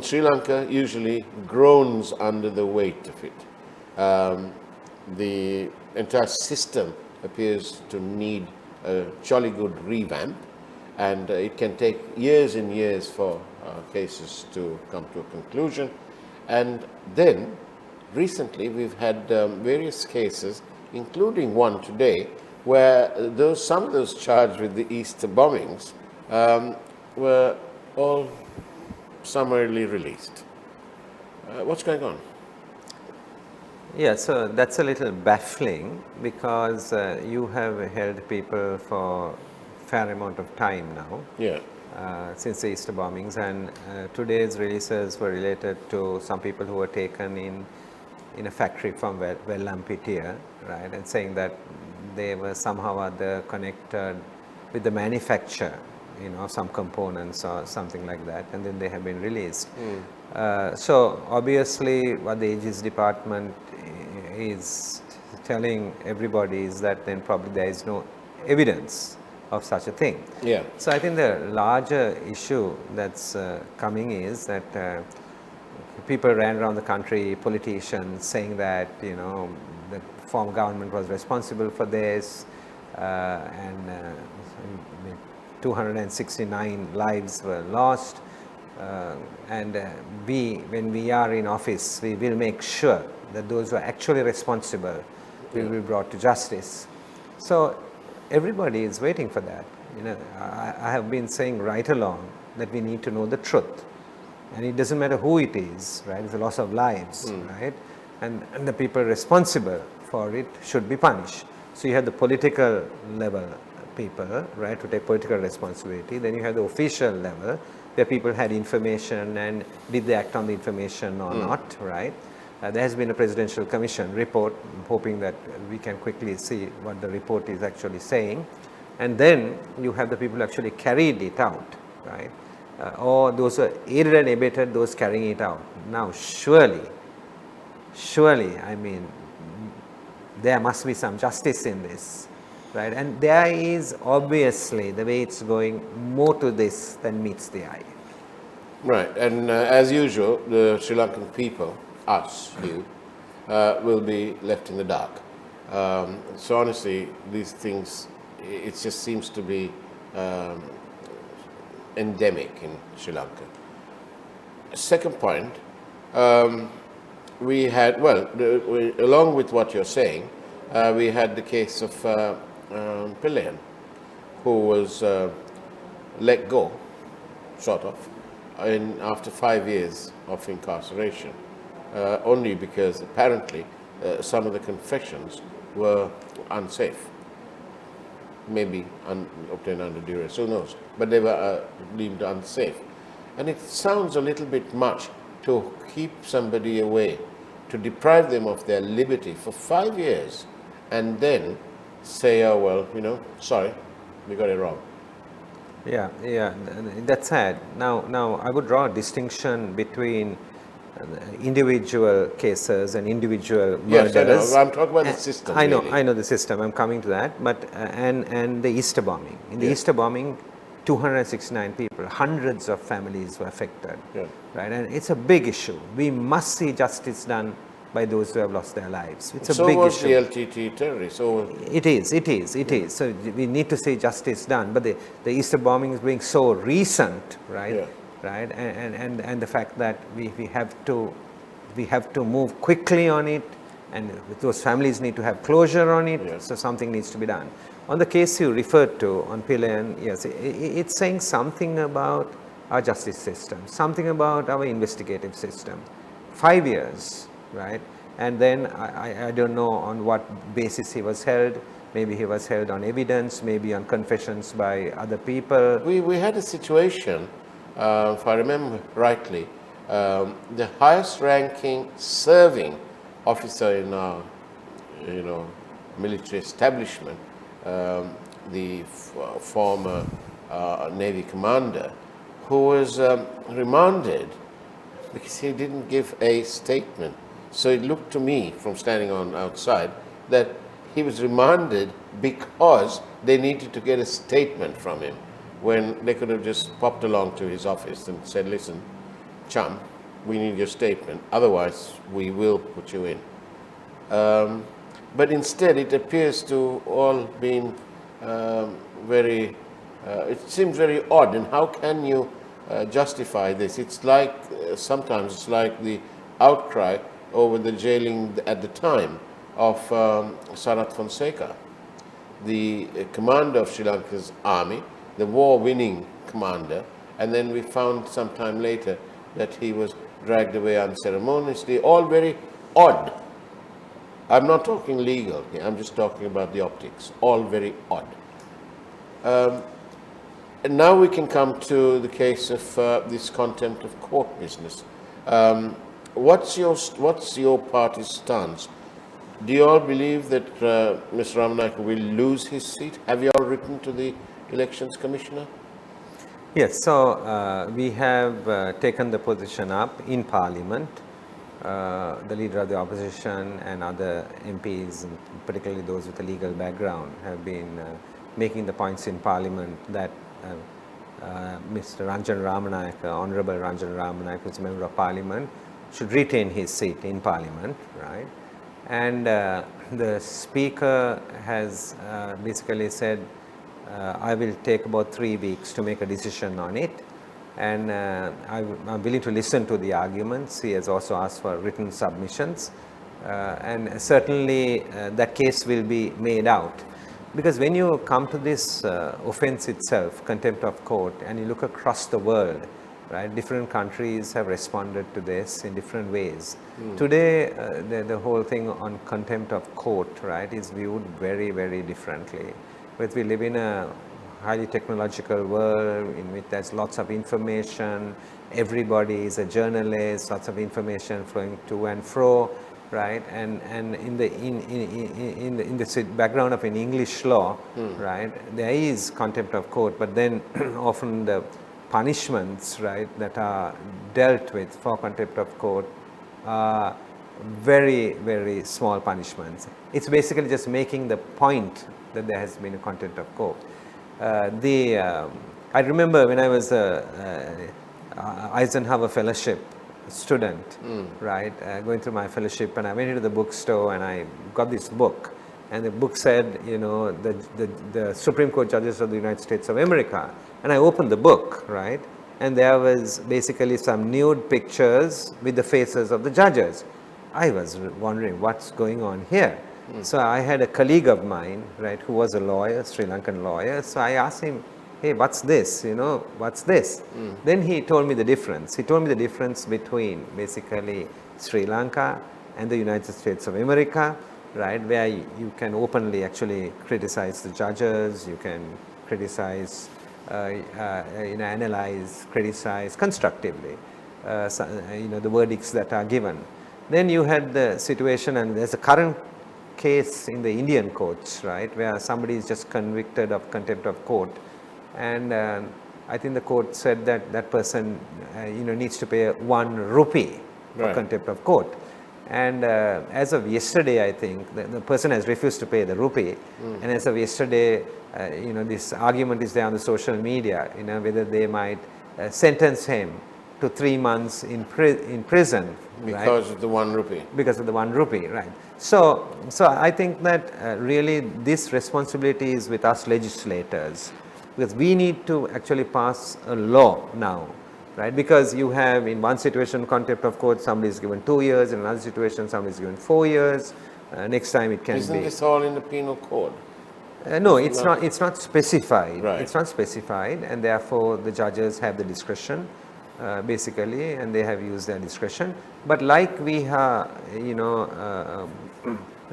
Sri Lanka usually groans under the weight of it. The entire system appears to need a jolly good revamp, and it can take years and years for cases to come to a conclusion. And then, recently, we've had various cases, including one today, where some of those charged with the Easter bombings were all summarily released. What's going on? Yeah, so that's a little baffling because you have held people for a fair amount of time now. Yeah. Since the Easter bombings, and today's releases were related to some people who were taken in a factory from Lampetia, right, and saying that they were somehow or other connected with the manufacture, some components or something like that, and then they have been released. So obviously what the Aegis department is telling everybody is that then probably there is no evidence of such a thing. Yeah. So I think the larger issue that's coming is that people ran around the country, politicians saying that the former government was responsible for this, and 269 lives were lost, and when we are in office, we will make sure that those who are actually responsible will be brought to justice. So everybody is waiting for that. I have been saying right along that we need to know the truth, and it doesn't matter who it is, right? It's a loss of lives, right? And the people responsible for it should be punished. So you have the political level people, right, to take political responsibility. Then you have the official level where people had information and did they act on the information or not, right? There has been a presidential commission report. I'm hoping that we can quickly see what the report is actually saying. And then you have the people who actually carried it out, right? Or those who aided and abetted those carrying it out. Now, surely, I mean, there must be some justice in this, right? And there is obviously, the way it's going, more to this than meets the eye. Right, and as usual, the Sri Lankan people, us, you, will be left in the dark. So honestly, these things, it just seems to be endemic in Sri Lanka. Second point, we had, along with what you're saying, we had the case of Pillion, who was let go, sort of, after 5 years of incarceration, only because apparently some of the confessions were unsafe, maybe obtained under duress, who knows, but they were deemed unsafe. And it sounds a little bit much to keep somebody away, to deprive them of their liberty for 5 years, and then say, oh, well, sorry, we got it wrong. Yeah, that's sad. Now, I would draw a distinction between individual cases and individual murders. Yes, I know. I'm talking about the system. I know the system. I'm coming to that. But and the Easter bombing. In the Easter bombing, 269 people, hundreds of families were affected. Yeah. Right, and it's a big issue. We must see justice done by those who have lost their lives. It's a big issue. So was the LTT terrorists. It is. So we need to see justice done. But the Easter bombing is being so recent, right? Yeah. Right, and the fact that we have to move quickly on it, and those families need to have closure on it. Yes. So something needs to be done. On the case you referred to on Pillion, yes, it's saying something about our justice system, something about our investigative system. 5 years, right? And then I don't know on what basis he was held. Maybe he was held on evidence, maybe on confessions by other people. We had a situation, if I remember rightly, the highest ranking serving officer in our military establishment, the former Navy commander, who was remanded because he didn't give a statement. So it looked to me, from standing on outside, that he was remanded because they needed to get a statement from him, when they could have just popped along to his office and said, listen, chum, we need your statement, otherwise we will put you in. But instead, it appears to all been very, it seems very odd. And how can you justify this? It's like, sometimes it's like the outcry over the jailing at the time of Sarath Fonseca, the commander of Sri Lanka's army, the war-winning commander, and then we found some time later that he was dragged away unceremoniously, all very odd. I'm not talking legal here, I'm just talking about the optics, all very odd. And now we can come to the case of this contempt of court business. What's your party's stance? Do you all believe that Mr. Ramanayake will lose his seat? Have you all written to the Elections Commissioner? Yes, so we have taken the position up in Parliament. The leader of the opposition and other MPs, and particularly those with a legal background, have been making the points in Parliament that Mr. Ranjan Ramanayake, Honorable Ranjan Ramanayake, who is a member of Parliament, should retain his seat in Parliament, right? And the Speaker has basically said, I will take about 3 weeks to make a decision on it, and I'm willing to listen to the arguments. He has also asked for written submissions, and certainly that case will be made out. Because when you come to this offense itself, contempt of court, and you look across the world, right, different countries have responded to this in different ways. Today, the whole thing on contempt of court, right, is viewed very, very differently. But we live in a highly technological world in which there's lots of information, everybody is a journalist, lots of information flowing to and fro, right? And in the background of an English law, right, there is contempt of court, but then often the punishments, right, that are dealt with for contempt of court are very, very small punishments. It's basically just making the point that there has been a contempt of court. I remember when I was a Eisenhower Fellowship student, right, going through my fellowship, and I went into the bookstore and I got this book, and the book said, you know, the Supreme Court judges of the United States of America, and I opened the book, right, and there was basically some nude pictures with the faces of the judges. I was wondering what's going on here. So I had a colleague of mine, right, who was a lawyer, Sri Lankan lawyer. So I asked him, hey, what's this? You know, what's this? Then he told me the difference. He told me the difference between basically Sri Lanka and the United States of America, right, where you can openly actually criticize the judges, you can criticize, analyze, criticize constructively, the verdicts that are given. Then you had the situation, and there's a current case in the Indian courts, right, where somebody is just convicted of contempt of court, and I think the court said that that person, needs to pay 1 rupee for contempt of court. And as of yesterday, I think the person has refused to pay the rupee, and as of yesterday, this argument is there on the social media, whether they might sentence him to 3 months in prison. Because of the 1 rupee. Because of the 1 rupee, right. So I think that really this responsibility is with us legislators, because we need to actually pass a law now, right. Because you have in one situation contempt of court, somebody is given 2 years, in another situation somebody is given 4 years, next time it can be. Isn't this all in the penal code? No, it's not specified. Right. It's not specified, and therefore the judges have the discretion. Basically, and they have used their discretion. But like we have,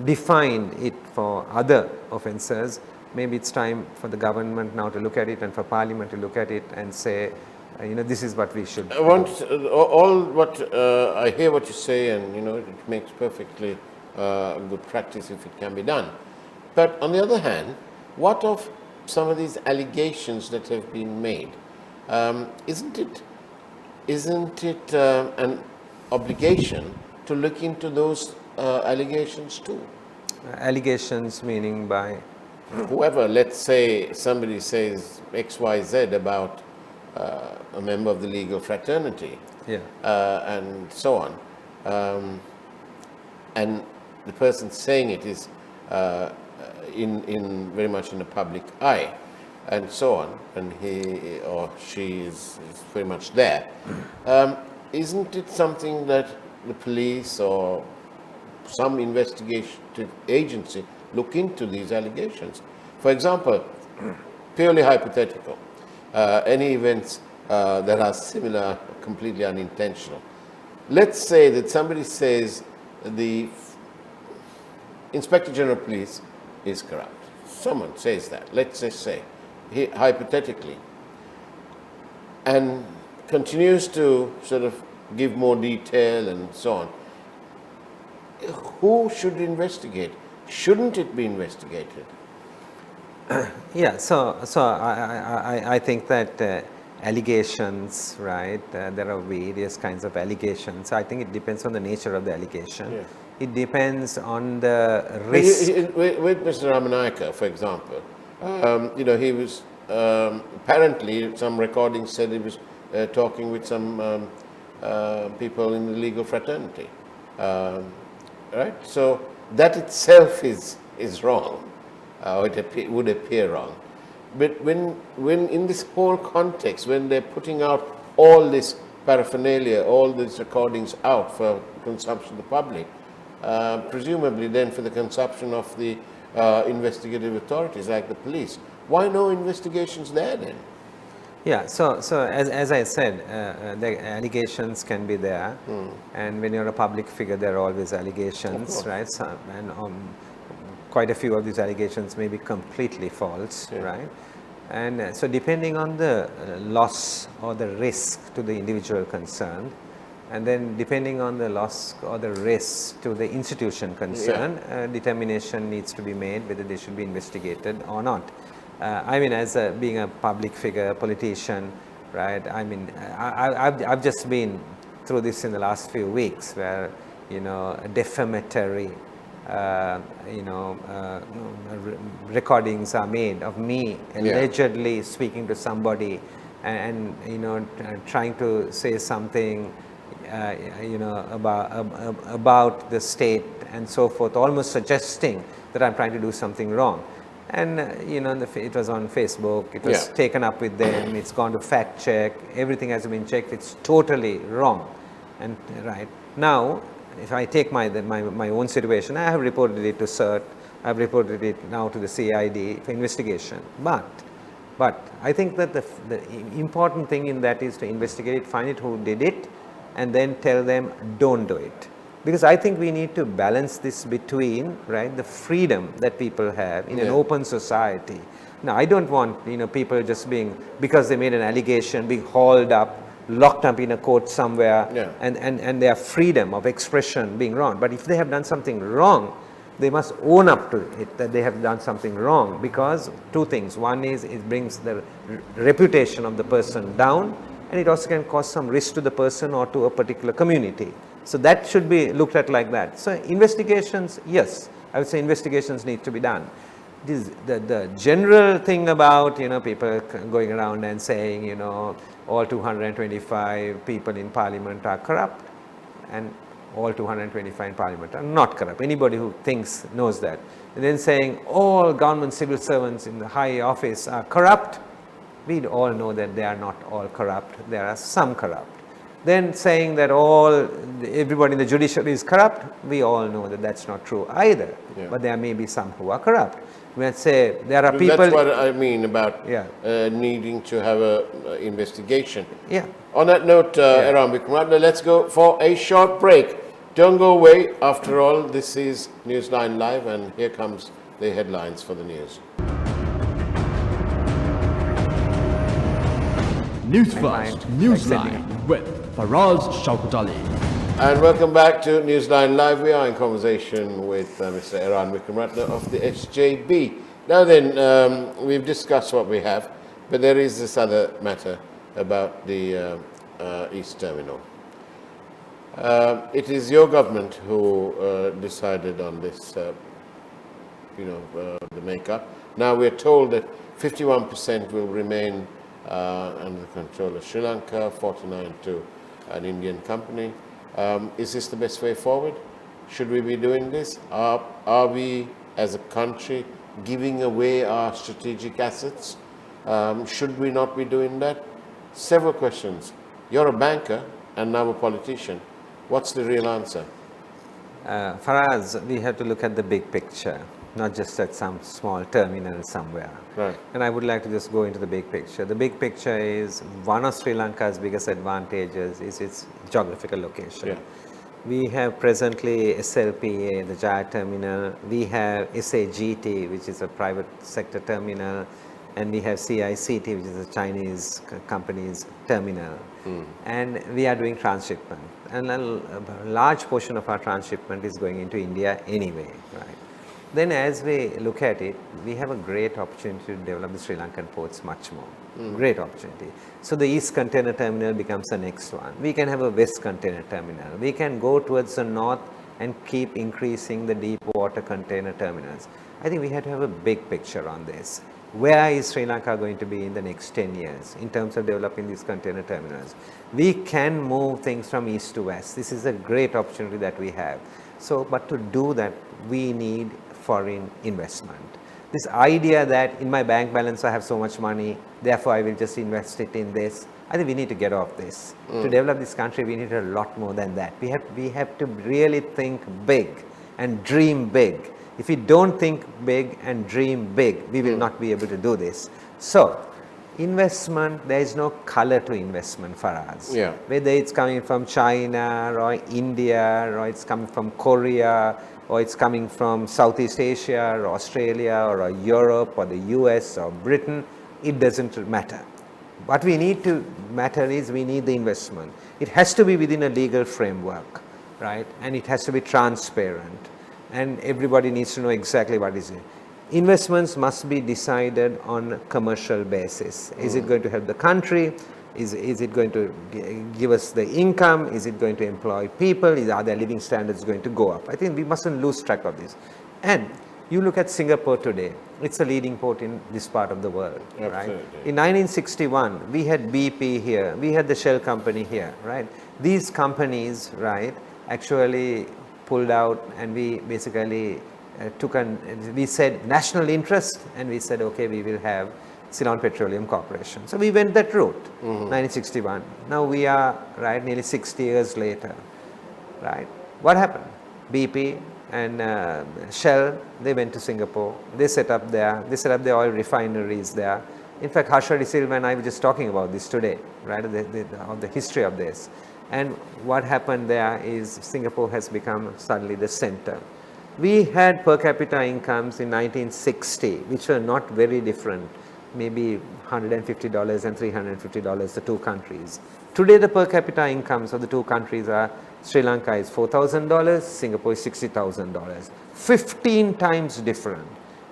defined it for other offences, maybe it's time for the government now to look at it and for Parliament to look at it and say, this is what we should do. I hear what you say, and it makes perfectly good practice if it can be done. But on the other hand, what of some of these allegations that have been made? Isn't it an obligation to look into those allegations too? Allegations meaning by? Whoever, let's say somebody says XYZ about a member of the legal fraternity, Yeah. and so on. And the person saying it is in very much in the public eye, and so on, and he or she is very much there. Isn't it something that the police or some investigative agency look into these allegations? For example, purely hypothetical, any events that are similar, completely unintentional. Let's say that somebody says the Inspector General of Police is corrupt. Someone says that, let's just say, hypothetically, and continues to sort of give more detail and so on. Who should investigate? Shouldn't it be investigated? Yeah, so I think that allegations, right? There are various kinds of allegations. I think it depends on the nature of the allegation. Yeah. It depends on the risk. With Mr. Ramanayaka, for example, he was apparently, some recordings said he was talking with some people in the legal fraternity, right? So that itself is wrong. It would appear wrong. But when in this whole context, when they're putting out all this paraphernalia, all these recordings out for consumption of the public, presumably then for the consumption of the investigative authorities like the police, why no investigations there then? Yeah, so as I said, the allegations can be there, and when you're a public figure, there are always allegations, right? And quite a few of these allegations may be completely false, right? And so depending on the loss or the risk to the individual concerned, and then depending on the loss or the risk to the institution concerned, determination needs to be made whether they should be investigated or not. I mean, as being a public figure, a politician, right? I mean, I've just been through this in the last few weeks, where defamatory, recordings are made of me allegedly speaking to somebody, and trying to say something, about the state and so forth, almost suggesting that I'm trying to do something wrong. And it was on Facebook, it was taken up with them, it's gone to fact check, everything has been checked, it's totally wrong. And right now, if I take my own situation, I have reported it to CERT, I have reported it now to the CID for investigation. But I think that the important thing in that is to investigate it, find it who did it, and then tell them don't do it. Because I think we need to balance this between, right, the freedom that people have in an open society. Now, I don't want, people just because they made an allegation, being hauled up, locked up in a court somewhere, and their freedom of expression being wrong. But if they have done something wrong, they must own up to it, that they have done something wrong, because two things. One is it brings the reputation of the person down, and it also can cause some risk to the person or to a particular community. So that should be looked at like that. So investigations, yes, I would say investigations need to be done. The general thing about, people going around and saying, all 225 people in parliament are corrupt, and all 225 in parliament are not corrupt. Anybody who thinks knows that. And then saying all government civil servants in the high office are corrupt, we all know that they are not all corrupt. There are some corrupt. Then saying that everybody in the judiciary is corrupt, we all know that that's not true either. But there may be some who are corrupt. Let's say there are people. That's what I mean about needing to have an investigation. Yeah. On that note, Eran Wickramaratne, let's go for a short break. Don't go away. After all, this is Newsline Live, and here comes the headlines for the news. Newsfirst, Newsline with Faraz Shauketaly. And welcome back to Newsline Live. We are in conversation with Mr. Eran Wickramaratne of the SJB. Now then, we've discussed what we have, but there is this other matter about the East Terminal. It is your government who decided on this, the makeup. Now we're told that 51% will remain under the control of Sri Lanka, 49 to an Indian company. Is this the best way forward? Should we be doing this? Are we, as a country, giving away our strategic assets? Should we not be doing that? Several questions. You're a banker and now a politician. What's the real answer? Faraz, we have to look at the big picture, not just at some small terminal somewhere. Right. And I would like to just go into the big picture. The big picture is one of Sri Lanka's biggest advantages is its geographical location. Yeah. We have presently SLPA, the Jaya terminal. We have SAGT, which is a private sector terminal. And we have CICT, which is a Chinese company's terminal. And we are doing transshipment. And a large portion of our transshipment is going into India anyway, right? Then as we look at it, we have a great opportunity to develop the Sri Lankan ports much more. Great opportunity. So the East Container Terminal becomes the next one. We can have a West Container Terminal. We can go towards the north and keep increasing the deep water container terminals. I think we have to have a big picture on this. Where is Sri Lanka going to be in the next 10 years in terms of developing these container terminals? We can move things from east to west. This is a great opportunity that we have. So, but to do that, we need foreign investment. This idea that in my bank balance I have so much money, therefore I will just invest it in this, I think we need to get off this. To develop this country, we need a lot more than that. We have to really think big and dream big. If we don't think big and dream big, we will not be able to do this. So, investment, there is no color to investment for us. Yeah. Whether it's coming from China or India or it's coming from Korea or it's coming from Southeast Asia or Australia or Europe or the US or Britain, it doesn't matter. What we need to matter is we need the investment. It has to be within a legal framework, right? And it has to be transparent. And everybody needs to know exactly what is it. Investments must be decided on a commercial basis. Is it going to help the country? Is it going to give us the income? Is it going to employ people? Are their living standards going to go up? I think we mustn't lose track of this. And you look at Singapore today, it's a leading port in this part of the world, right? In 1961, we had BP here, we had the Shell company here, right? These companies, right, actually pulled out and we basically we said national interest and we said, okay, we will have Ceylon Petroleum Corporation. So we went that route, 1961. Now we are, right, nearly 60 years later, right? What happened? BP and Shell, they went to Singapore. They set up their oil refineries there. In fact, Harsha Silva and I were just talking about this today, right, of the history of this. And what happened there is Singapore has become suddenly the center. We had per capita incomes in 1960, which were not very different, maybe $150 and $350, the two countries. Today, the per capita incomes of the two countries are Sri Lanka is $4,000, Singapore is $60,000. 15 times different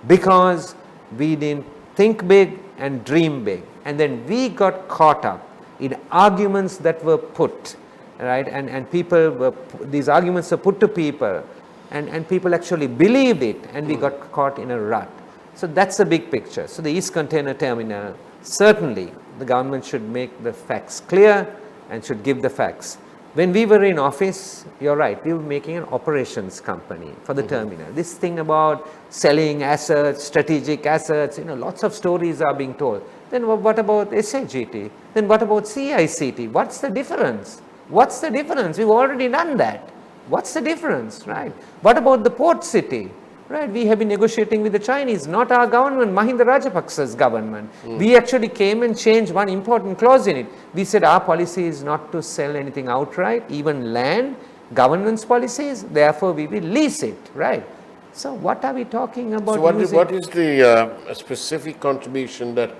because we didn't think big and dream big. And then we got caught up in arguments that were put, right? And people were, these arguments were put to people and people actually believed it and we got caught in a rut. So that's the big picture. So the East Container Terminal, certainly the government should make the facts clear and should give the facts. When we were in office, you're right, we were making an operations company for the terminal. This thing about selling assets, strategic assets, lots of stories are being told. Then what about SAGT? Then what about CICT? What's the difference? What's the difference? We've already done that. What's the difference, right? What about the port city? Right, we have been negotiating with the Chinese, not our government, Mahinda Rajapaksa's government. We actually came and changed one important clause in it. We said our policy is not to sell anything outright, even land, governance policies, therefore we will lease it, right? So what are we talking about? So what is the specific contribution that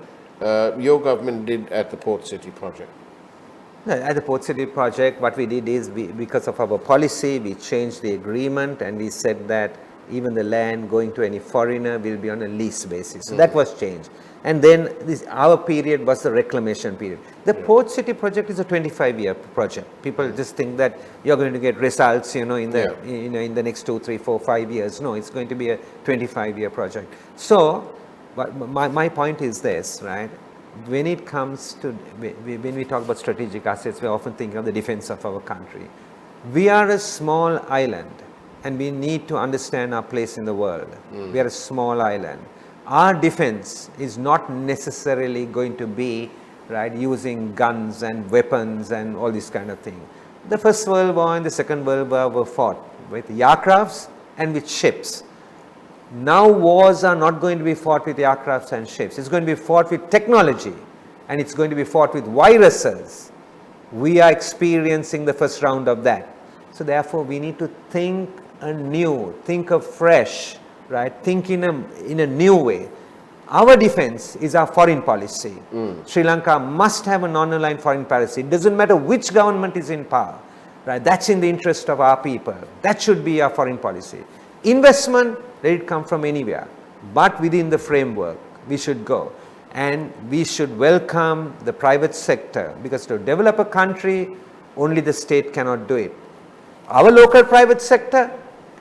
your government did at the Port City project? At the Port City project, what we did is, because of our policy, we changed the agreement and we said that even the land going to any foreigner will be on a lease basis. So that was changed. And then our period was the reclamation period. The Port City project is a 25-year project. People just think that you're going to get results, in the next 2, 3, 4, 5 years. No, it's going to be a 25-year project. So, but my point is this, right? when it comes to, when we talk about strategic assets, we often think of the defense of our country. We are a small island and we need to understand our place in the world. We are a small island. Our defense is not necessarily going to be, right, using guns and weapons and all this kind of thing. The First World War and the Second World War were fought with aircrafts and with ships. Now wars are not going to be fought with aircrafts and ships. It's going to be fought with technology, and it's going to be fought with viruses. We are experiencing the first round of that. So therefore, we need to think anew, think afresh, right? Think in a new way. Our defense is our foreign policy. Sri Lanka must have a non-aligned foreign policy. It doesn't matter which government is in power, right? That's in the interest of our people. That should be our foreign policy. Investment, let it come from anywhere, but within the framework we should go. And we should welcome the private sector, because to develop a country, only the state cannot do it. Our local private sector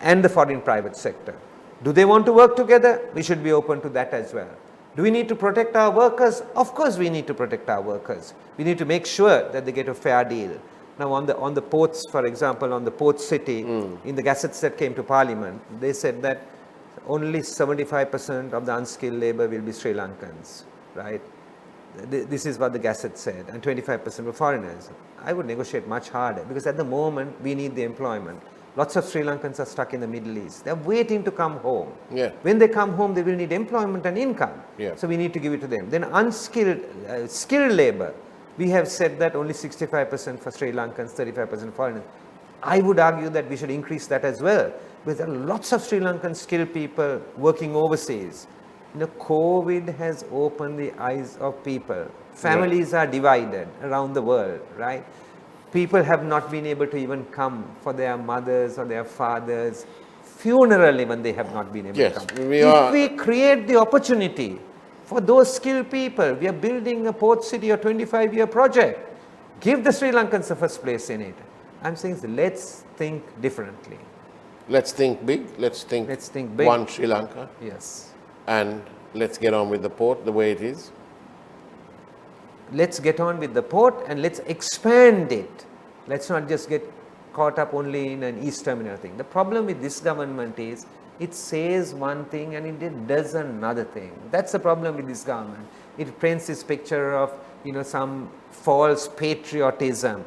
and the foreign private sector. Do they want to work together? We should be open to that as well. Do we need to protect our workers? Of course we need to protect our workers. We need to make sure that they get a fair deal. Now on the ports, for example, on the port city, in the gazettes that came to Parliament, they said that only 75% of the unskilled labor will be Sri Lankans, right? This is what the gazette said, and 25% were foreigners. I would negotiate much harder, because at the moment we need the employment. Lots of Sri Lankans are stuck in the Middle East. They're waiting to come home. Yeah. When they come home, they will need employment and income. Yeah. So we need to give it to them. Then unskilled, skilled labor, we have said that only 65% for Sri Lankans, 35% foreigners. I would argue that we should increase that as well, because there are lots of Sri Lankan skilled people working overseas. COVID has opened the eyes of people. Families are divided around the world, right? People have not been able to even come for their mothers or their fathers' funeral, even they have not been able to come. If we create the opportunity for those skilled people, we are building a port city, a 25-year project. Give the Sri Lankans the first place in it. I'm saying, let's think differently. Let's think big. Let's think big. One Sri Lanka. Yes. And let's get on with the port the way it is. Let's get on with the port and let's expand it. Let's not just get caught up only in an East Terminal thing. The problem with this government is it says one thing and it does another thing. That's the problem with this government. It paints this picture of, some false patriotism.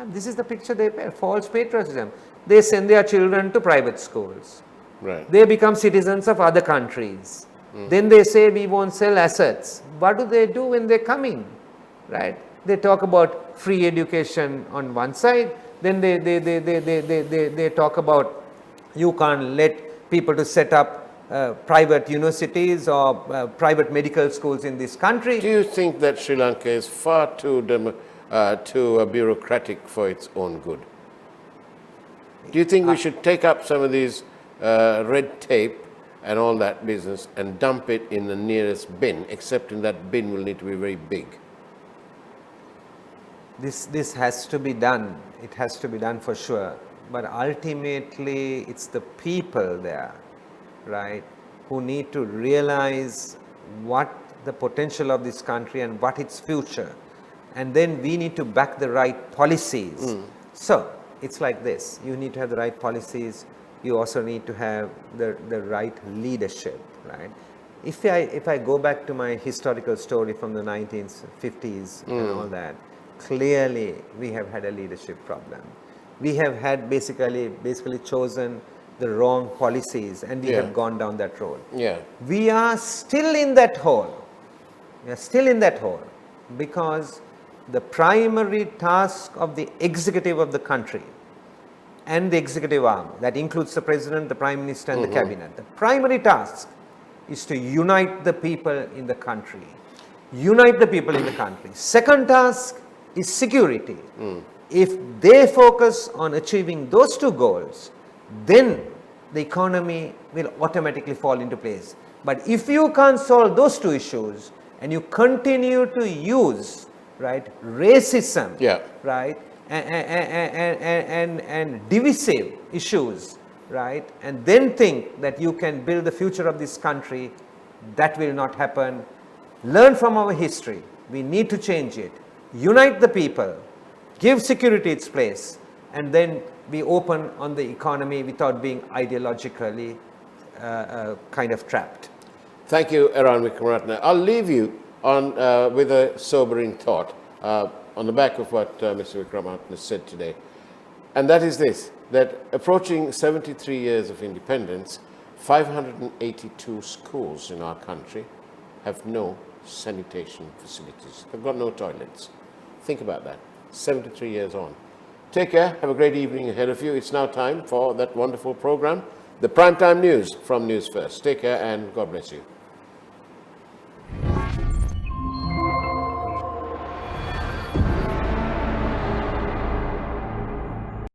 This is the picture they paint, false patriotism. They send their children to private schools. Right. They become citizens of other countries. Then they say we won't sell assets. What do they do when they're coming? Right? They talk about free education on one side. Then they talk about you can't let people to set up private universities or private medical schools in this country. Do you think that Sri Lanka is far too bureaucratic for its own good? Do you think we should take up some of these red tape and all that business and dump it in the nearest bin, except in that bin will need to be very big? This has to be done. It has to be done for sure. But ultimately, it's the people there, right, who need to realize what the potential of this country and what its future. And then we need to back the right policies. So it's like this. You need to have the right policies. You also need to have the right leadership, right? If I go back to my historical story from the 1950s and all that, clearly we have had a leadership problem. We have had basically chosen the wrong policies, and we have gone down that road. Yeah. We are still in that hole. We are still in that hole because the primary task of the executive of the country and the executive arm, that includes the president, the prime minister and the cabinet, the primary task is to unite the people in the country. Unite the people in the country. Second task is security. If they focus on achieving those two goals, then the economy will automatically fall into place. But if you can't solve those two issues and you continue to use, right, racism, right, and divisive issues, right, and then think that you can build the future of this country, that will not happen. Learn from our history. We need to change it. Unite the people, give security its place, and then be open on the economy without being ideologically kind of trapped. Thank you, Eran Wickramaratne. I'll leave you on, with a sobering thought on the back of what Mr. Wickramaratne said today. And that is this, that approaching 73 years of independence, 582 schools in our country have no sanitation facilities. They've got no toilets. Think about that, 73 years on. Take care, have a great evening ahead of you. It's now time for that wonderful program, the Primetime News from News First. Take care and God bless you.